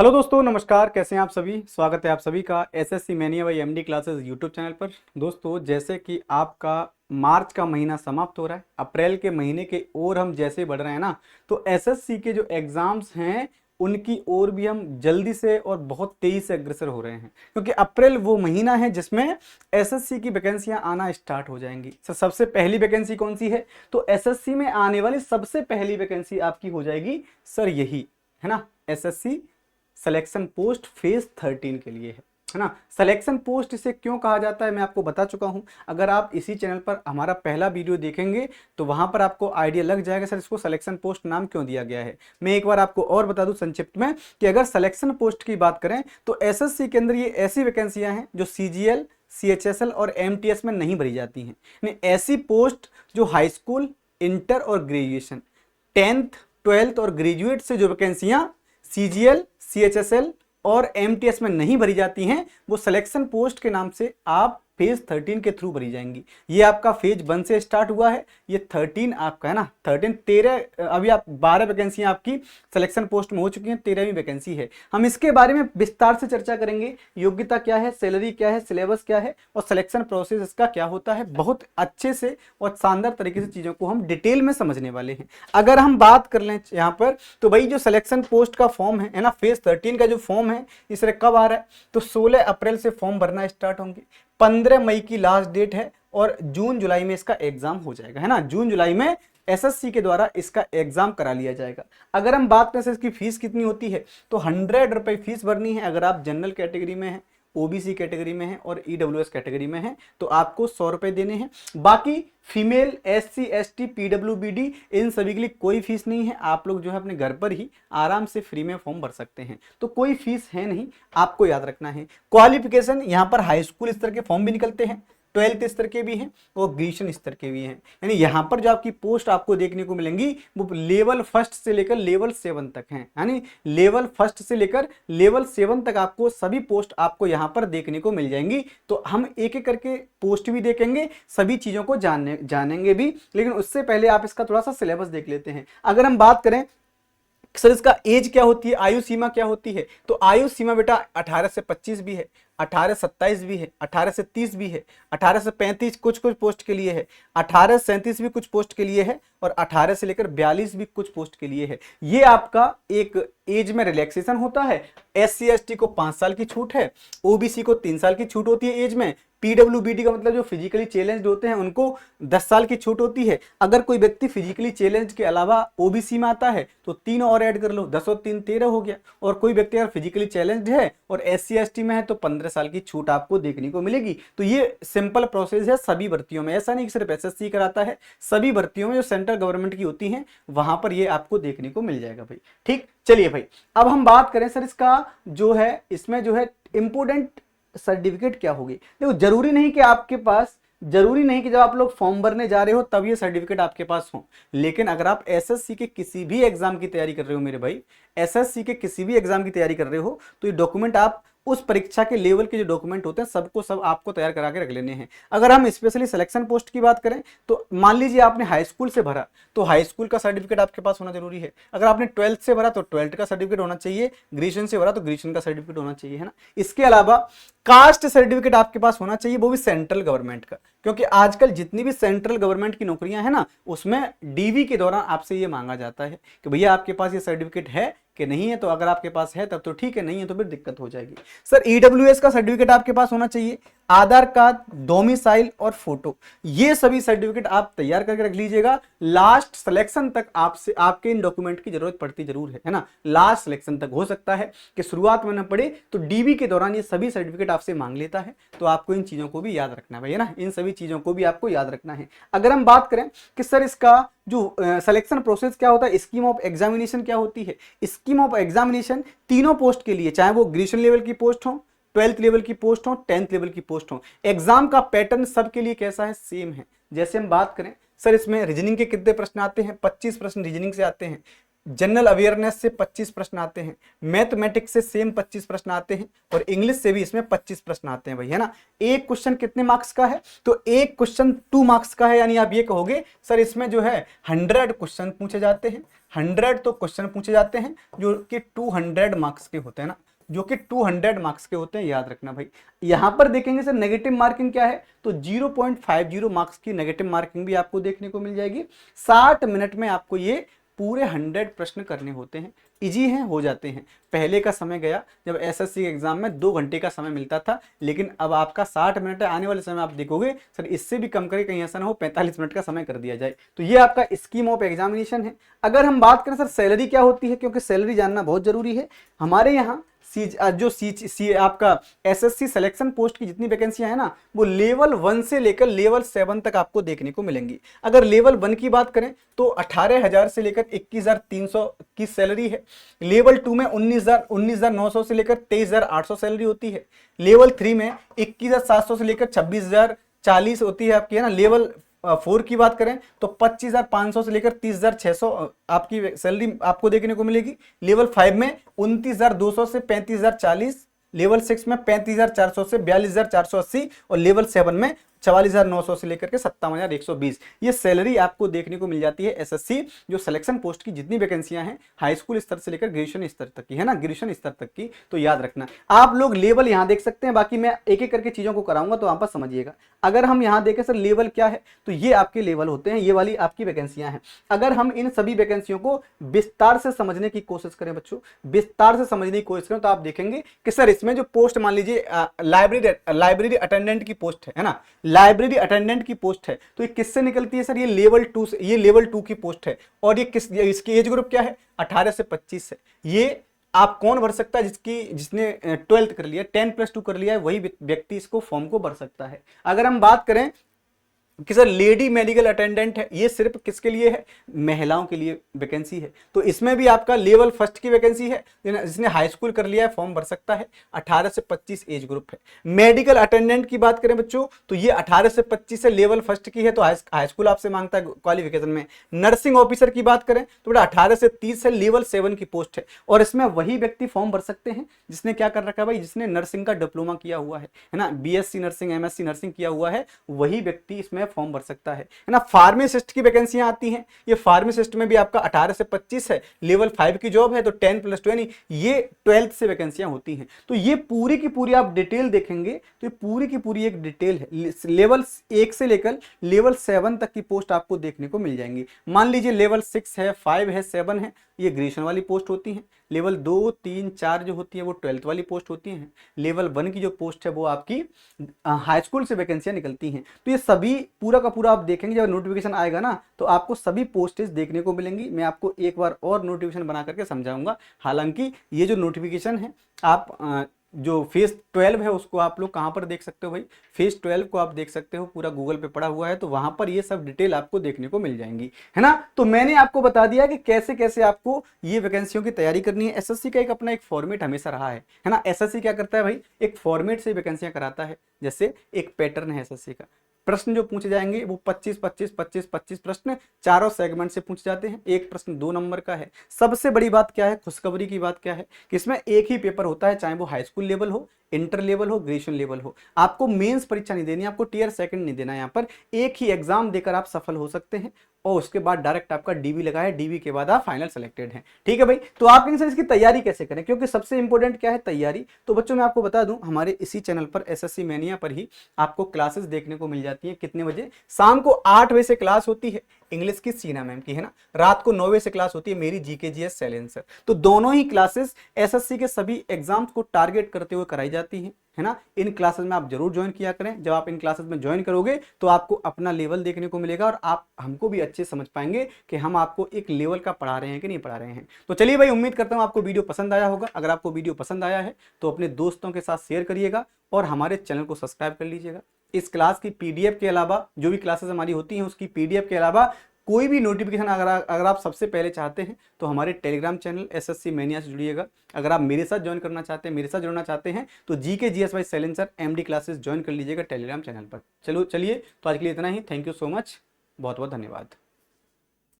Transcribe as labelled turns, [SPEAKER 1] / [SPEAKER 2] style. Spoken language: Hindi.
[SPEAKER 1] हेलो दोस्तों, नमस्कार। कैसे हैं आप सभी। स्वागत है आप सभी का SSC mania by MD classes YouTube channel पर। दोस्तों, जैसे कि आपका मार्च का महीना समाप्त हो रहा है, अप्रैल के महीने के ओर हम जैसे बढ़ रहे हैं ना, तो एसएससी के जो एग्जाम्स हैं उनकी ओर भी हम जल्दी से और बहुत तेजी से अग्रसर हो रहे हैं, क्योंकि अप्रैल वो महीना है जिसमें एसएससी की वैकेंसियां आना स्टार्ट हो जाएंगी। सबसे पहली वैकेंसी कौन सी है, तो एसएससी में आने वाली सबसे पहली वैकेंसी आपकी हो जाएगी सर यही है ना, एसएससी सिलेक्शन पोस्ट फेज 13 के लिए है ना। सिलेक्शन पोस्ट इसे क्यों कहा जाता है मैं आपको बता चुका हूं। अगर आप इसी चैनल पर हमारा पहला वीडियो देखेंगे तो वहां पर आपको आइडिया लग जाएगा सर इसको सिलेक्शन पोस्ट नाम क्यों दिया गया है। मैं एक बार आपको और बता दूं संक्षिप्त में कि अगर सिलेक्शन पोस्ट की बात करें तो एसएससी के अंदर ये ऐसी वैकेंसियां हैं जो सीजीएल, सीएचएसएल और एमटीएस में नहीं भरी जाती हैं। यानी ऐसी पोस्ट जो हाई स्कूल, इंटर और ग्रेजुएशन, 10th 12th और ग्रेजुएट से जो वैकेंसियां सीजीएल, सीएचएसएल और एमटीएस में नहीं भरी जाती हैं, वो सिलेक्शन पोस्ट के नाम से आप फेज 13 के थ्रू भरी जाएंगी। ये आपका फेज 1 से स्टार्ट हुआ है, ये 13 आपका है ना, 13 अभी आप 12 वैकेंसियां आपकी सिलेक्शन पोस्ट में हो चुकी हैं, 13वीं वैकेंसी है। हम इसके बारे में विस्तार से चर्चा करेंगे। योग्यता क्या है, सैलरी क्या है, सिलेबस क्या है और सिलेक्शन प्रोसेस इसका क्या होता है, बहुत अच्छे से और शानदार तरीके से चीजों को हम डिटेल में समझने वाले हैं। अगर हम बात कर लें यहाँ पर तो भाई जो सिलेक्शन पोस्ट का फॉर्म है ना, फेज 13 का जो फॉर्म है इस कब आ रहा है, तो 16 अप्रैल से फॉर्म भरना स्टार्ट होंगे। 15 मई की लास्ट डेट है और जून जुलाई में इसका एग्जाम हो जाएगा है ना। जून जुलाई में एसएससी के द्वारा इसका एग्जाम करा लिया जाएगा। अगर हम बात करें इसकी फीस कितनी होती है तो 100 रुपए फीस भरनी है। अगर आप जनरल कैटेगरी में हैं, ओबीसी कैटेगरी में है और ईडब्ल्यूएस कैटेगरी में है तो आपको 100 रुपए देने हैं। बाकी फीमेल, एससी, एसटी, पीडब्ल्यूबीडी इन सभी के लिए कोई फीस नहीं है। आप लोग जो है अपने घर पर ही आराम से फ्री में फॉर्म भर सकते हैं, तो कोई फीस है नहीं, आपको याद रखना है। क्वालिफिकेशन यहाँ पर हाई स्कूल स्तर के फॉर्म भी निकलते हैं, 12th स्तर के भी हैं और ग्रेजुएशन स्तर के भी हैं। यानी यहाँ पर जो आपकी पोस्ट आपको देखने को मिलेंगी वो लेवल 1 से लेकर लेवल 7 तक हैं। यानी लेवल 1 से लेकर लेवल 7 तक आपको सभी पोस्ट आपको यहाँ पर देखने को मिल जाएंगी। तो हम एक एक करके पोस्ट भी देखेंगे, सभी चीजों को जानेंगे भी, लेकिन उससे पहले आप इसका थोड़ा सा सिलेबस देख लेते हैं। अगर हम बात करें सर इसका एज क्या होती है, आयु सीमा क्या होती है, तो आयु सीमा बेटा 18 से 25 भी है, 18 से 27 भी है, 18 से 30 भी है, 18 से 35 कुछ कुछ पोस्ट के लिए है, 18 से 37 भी कुछ पोस्ट के लिए है और 18 से लेकर 42 भी कुछ पोस्ट के लिए है। ये आपका एक एज में रिलैक्सेशन होता है। एससी एसटी को 5 साल की छूट है, ओबीसी को 3 साल की छूट होती है एज में, पीडब्ल्यूबीडी का मतलब जो फिजिकली चैलेंज्ड होते हैं उनको 10 साल की छूट होती है। अगर कोई व्यक्ति फिजिकली चैलेंज के अलावा ओबीसी में आता है तो 3 और ऐड कर लो, 10 और 3 13 हो गया। और कोई व्यक्ति अगर फिजिकली चैलेंज्ड है और एससी एसटी में है तो 15 साल की छूट आपको देखने को मिलेगी। तो ये सिंपल प्रोसेस है सभी भर्तियों में, ऐसा नहीं कि सिर्फ एसएससी कराता है, सभी भर्तियों में जो सेंट्रल गवर्नमेंट की होती हैं वहां पर ये आपको देखने को मिल जाएगा भाई। ठीक, चलिए भाई अब हम बात करें सर इसका जो है, इसमें जो है इंपोर्टेंट सर्टिफिकेट क्या होगी। देखो जरूरी नहीं कि जब आप लोग फॉर्म भरने जा रहे हो तब ये सर्टिफिकेट आपके पास हो, लेकिन अगर आप एसएससी के किसी भी एग्जाम की तैयारी कर रहे हो मेरे भाई, एसएससी के किसी भी एग्जाम की तैयारी कर रहे हो तो ये डॉक्यूमेंट आप उस परीक्षा के लेवल के जो डॉक्यूमेंट होते हैं सबको सब आपको तैयार करा के रख लेने हैं। अगर हम स्पेशली सिलेक्शन पोस्ट की बात करें तो मान लीजिए आपने हाई स्कूल से भरा तो हाई स्कूल का सर्टिफिकेट आपके पास होना जरूरी है। अगर आपने 12th से भरा तो 12th का सर्टिफिकेट होना चाहिए, ग्रेजुएशन से भरा तो ग्रेजुएशन का सर्टिफिकेट होना चाहिए, है ना। इसके अलावा कास्ट सर्टिफिकेट आपके पास होना चाहिए, वो भी सेंट्रल गवर्नमेंट का, क्योंकि आजकल जितनी भी सेंट्रल गवर्नमेंट की नौकरियां हैं ना उसमें डीवी के दौरान आपसे ये मांगा जाता है कि भैया आपके पास ये सर्टिफिकेट है कि नहीं है। तो अगर आपके पास है तब तो ठीक है, नहीं है तो फिर दिक्कत हो जाएगी। सर ईडब्ल्यूएस का सर्टिफिकेट आपके पास होना चाहिए, आधार कार्ड, डोमिसाइल और फोटो, ये सभी सर्टिफिकेट आप तैयार करके रख लीजिएगा। लास्ट सिलेक्शन तक आपसे आपके इन डॉक्यूमेंट की जरूरत पड़ती जरूर है ना। लास्ट सिलेक्शन तक हो सकता है कि शुरुआत में न पड़े, तो डीबी के दौरान ये सभी सर्टिफिकेट आपसे मांग लेता है, तो आपको इन चीजों को भी याद रखना है भाई, है ना। इन सभी चीजों को भी आपको याद रखना है। अगर हम बात करें कि सर इसका जो सिलेक्शन प्रोसेस क्या होता है, स्कीम ऑफ एग्जामिनेशन क्या होती है। स्कीम ऑफ एग्जामिनेशन तीनों पोस्ट के लिए, चाहे वो ग्रेजुएशन लेवल की पोस्ट हो, 12th लेवल की पोस्ट हो, 10th लेवल की पोस्ट हो, एग्जाम का पैटर्न सबके लिए कैसा है, सेम है। जैसे हम बात करें सर इसमें रीजनिंग के कितने प्रश्न आते हैं, 25 प्रश्न रीजनिंग से आते हैं, जनरल अवेयरनेस से 25 प्रश्न आते हैं, मैथमेटिक्स से सेम 25 प्रश्न आते हैं, और इंग्लिश से भी इसमें 25 प्रश्न आते हैं भाई, है ना। एक क्वेश्चन कितने मार्क्स का है, तो एक क्वेश्चन 2 मार्क्स का है, यानी आप ये कहोगे सर इसमें जो है 100 क्वेश्चन पूछे जाते हैं, 100 तो क्वेश्चन पूछे जाते हैं जो कि 200 मार्क्स के होते हैं ना, जो कि 200 मार्क्स के होते हैं, याद रखना भाई। यहां पर देखेंगे सर नेगेटिव मार्किंग क्या है, तो 0.50 मार्क्स की नेगेटिव मार्किंग भी आपको देखने को मिल जाएगी। 60 मिनट में आपको ये पूरे 100 प्रश्न करने होते हैं, इजी हैं, हो जाते हैं। पहले का समय गया जब एसएससी के एग्जाम में 2 घंटे का समय मिलता था, लेकिन अब आपका 60 मिनट है। आने वाले समय आप देखोगे सर इससे भी कम करके कहीं ऐसा ना हो 45 मिनट का समय कर दिया जाए। तो ये आपका स्कीम ऑफ एग्जामिनेशन है। अगर हम बात करें सर सैलरी क्या होती है, क्योंकि सैलरी जानना बहुत जरूरी है। हमारे यहाँ आपका एसएससी सिलेक्शन पोस्ट की जितनी वैकेंसियां है ना, वो लेवल 1 से लेकर लेवल 7 तक आपको देखने को मिलेंगी। अगर लेवल 1 की बात करें तो 18,000 से लेकर 21,300 की सैलरी है। लेवल 2 में 19,900 से लेकर 23,800 सैलरी होती है। लेवल 3 में 21,700 से लेकर 26,040 होती है आपकी, है ना। लेवल 4 की बात करें तो 25,500 से लेकर 30,600 आपकी सैलरी आपको देखने को मिलेगी। लेवल 5 में 29,200 से 35,040, लेवल 6 में 35,400 से 42,480, और लेवल 7 में 44,900 से लेकर के 57,120। ये सैलरी आपको देखने को मिल जाती है एसएससी जो सिलेक्शन पोस्ट की जितनी वैकेंसियां हैं हाई स्कूल स्तर से लेकर ग्रेजुएशन स्तर तक की, है ना, ग्रेजुएशन स्तर तक की। तो याद रखना आप लोग लेवल यहां देख सकते हैं, बाकी मैं एक एक करके चीजों को कराऊंगा तो वहां पर समझिएगा। अगर हम यहां देखें सर लेवल क्या है, तो ये आपके लेवल होते हैं, ये वाली आपकी वैकेंसियां हैं। अगर हम इन सभी वैकेंसियों को विस्तार से समझने की कोशिश करें बच्चों, विस्तार से समझने की कोशिश करें, तो आप देखेंगे कि सर इसमें जो पोस्ट मान लीजिए लाइब्रेरी अटेंडेंट की पोस्ट है ना, लाइब्रेरी अटेंडेंट की पोस्ट है, तो ये किससे निकलती है सर, ये लेवल 2 से, ये लेवल 2 की पोस्ट है। और ये इसकी एज ग्रुप क्या है, 18 से 25 है। ये आप कौन भर सकता है, जिसने 12th कर लिया, 10+2 कर लिया है, वही व्यक्ति इसको फॉर्म को भर सकता है। अगर हम बात करें कि सर लेडी मेडिकल अटेंडेंट है, ये सिर्फ किसके लिए है, महिलाओं के लिए वैकेंसी है। तो इसमें भी आपका लेवल 1 की वैकेंसी है, जिसने हाई स्कूल कर लिया है फॉर्म भर सकता है। 18 से 25 एज ग्रुप है। मेडिकल अटेंडेंट की बात करें बच्चों तो ये 18 से 25 से लेवल 1 की है, तो हाई स्कूल आपसे मांगता है क्वालिफिकेशन में। नर्सिंग ऑफिसर की बात करें तो बेटा 18 से 30 से लेवल 7 की पोस्ट है, और इसमें वही व्यक्ति फॉर्म भर सकते हैं जिसने क्या कर रखा है भाई, जिसने नर्सिंग का डिप्लोमा किया हुआ है ना, बीएससी नर्सिंग एमएससी नर्सिंग किया हुआ है, वही व्यक्ति इसमें फॉर्म भर सकता है ना। फार्मासिस्ट की वैकेंसियां आती हैं, ये फार्मासिस्ट में भी आपका 18 से 25 है, लेवल 5 की जॉब है, तो 10+2 यानी ये 12th से वैकेंसियां होती हैं। तो ये पूरी की पूरी आप डिटेल देखेंगे तो ये पूरी की पूरी एक डिटेल है। लेवल 1 से लेकर लेवल 7 तक की पोस्ट आपको देखने को मिल जाएंगी। मान लीजिए लेवल 6 है, 5 है, 7 है, ये ग्रेजुएशन वाली पोस्ट होती हैं। लेवल 2, 3, 4 जो होती है वो 12th वाली पोस्ट होती हैं। लेवल 1 की जो पोस्ट है वो आपकी हाई स्कूल से वैकेंसियां निकलती हैं। तो ये सभी पूरा का पूरा आप देखेंगे, जब नोटिफिकेशन आएगा ना तो आपको सभी पोस्टेज देखने को मिलेंगी। मैं आपको एक बार और नोटिफिकेशन बना करके समझाऊंगा। हालांकि ये जो नोटिफिकेशन है आप जो फेज 12 है उसको आप लोग कहाँ पर देख सकते हो भाई, फेज 12 को आप देख सकते हो, पूरा गूगल पे पड़ा हुआ है, तो वहां पर ये सब डिटेल आपको देखने को मिल जाएंगी, है ना। तो मैंने आपको बता दिया कि कैसे कैसे आपको ये वैकेंसियों की तैयारी करनी है। एसएससी का एक अपना एक फॉर्मेट हमेशा रहा है ना। एसएससी क्या करता है भाई, एक फॉर्मेट से वैकेंसियां कराता है। जैसे एक पैटर्न है एसएससी का, प्रश्न जो पूछे जाएंगे वो 25 प्रश्न चारों सेगमेंट से पूछे जाते हैं। एक प्रश्न 2 नंबर का है। सबसे बड़ी बात क्या है, खुशखबरी की बात क्या है कि इसमें एक ही पेपर होता है, चाहे वो हाई स्कूल लेवल हो, इंटर लेवल हो, ग्रेजुएशन लेवल हो। आपको मेंस परीक्षा नहीं देनी, आपको टियर सेकंड नहीं देना। यहाँ पर एक ही एग्जाम देकर आप सफल हो सकते हैं, और उसके बाद डायरेक्ट आपका डीबी लगा है, डीबी के बाद आप फाइनल सेलेक्टेड हैं। ठीक है भाई। तो आप कहेंगे सर इसकी तैयारी कैसे करें, क्योंकि सबसे इंपॉर्टेंट क्या है, तैयारी। तो बच्चों मैं आपको बता दूं, हमारे इसी चैनल पर एसएससी मैनिया पर ही आपको क्लासेस देखने को मिल जाती है। कितने बजे, शाम को 8 बजे से क्लास होती है इंग्लिश की, सीना मैम की, है ना। रात को 9 बजे से क्लास होती है मेरी जीके जीएस सैलेंसर। तो दोनों ही क्लासेस एसएससी के सभी एग्जाम्स को टारगेट करते हुए कराई जाती है ना। इन क्लासेस में आप जरूर ज्वाइन किया करें। जब आप इन क्लासेस में ज्वाइन करोगे तो आपको अपना लेवल देखने को मिलेगा, और आप हमको भी अच्छे समझ पाएंगे कि हम आपको एक लेवल का पढ़ा रहे हैं कि नहीं पढ़ा रहे हैं। तो चलिए भाई, उम्मीद करता हूं आपको वीडियो पसंद आया होगा। अगर आपको वीडियो पसंद आया है तो अपने दोस्तों के साथ शेयर करिएगा, और हमारे चैनल को सब्सक्राइब कर लीजिएगा। इस क्लास की पीडीएफ के अलावा, जो भी क्लासेस हमारी होती हैं उसकी पीडीएफ के अलावा कोई भी नोटिफिकेशन अगर आप सबसे पहले चाहते हैं तो हमारे टेलीग्राम चैनल एसएससी मैनिया से जुड़िएगा। अगर आप मेरे साथ ज्वाइन करना चाहते हैं, मेरे साथ जुड़ना चाहते हैं, तो GK GS bye silencer MD classes join कर लीजिएगा टेलीग्राम चैनल पर। चलिए तो आज के लिए इतना ही। थैंक यू सो मच, बहुत बहुत धन्यवाद।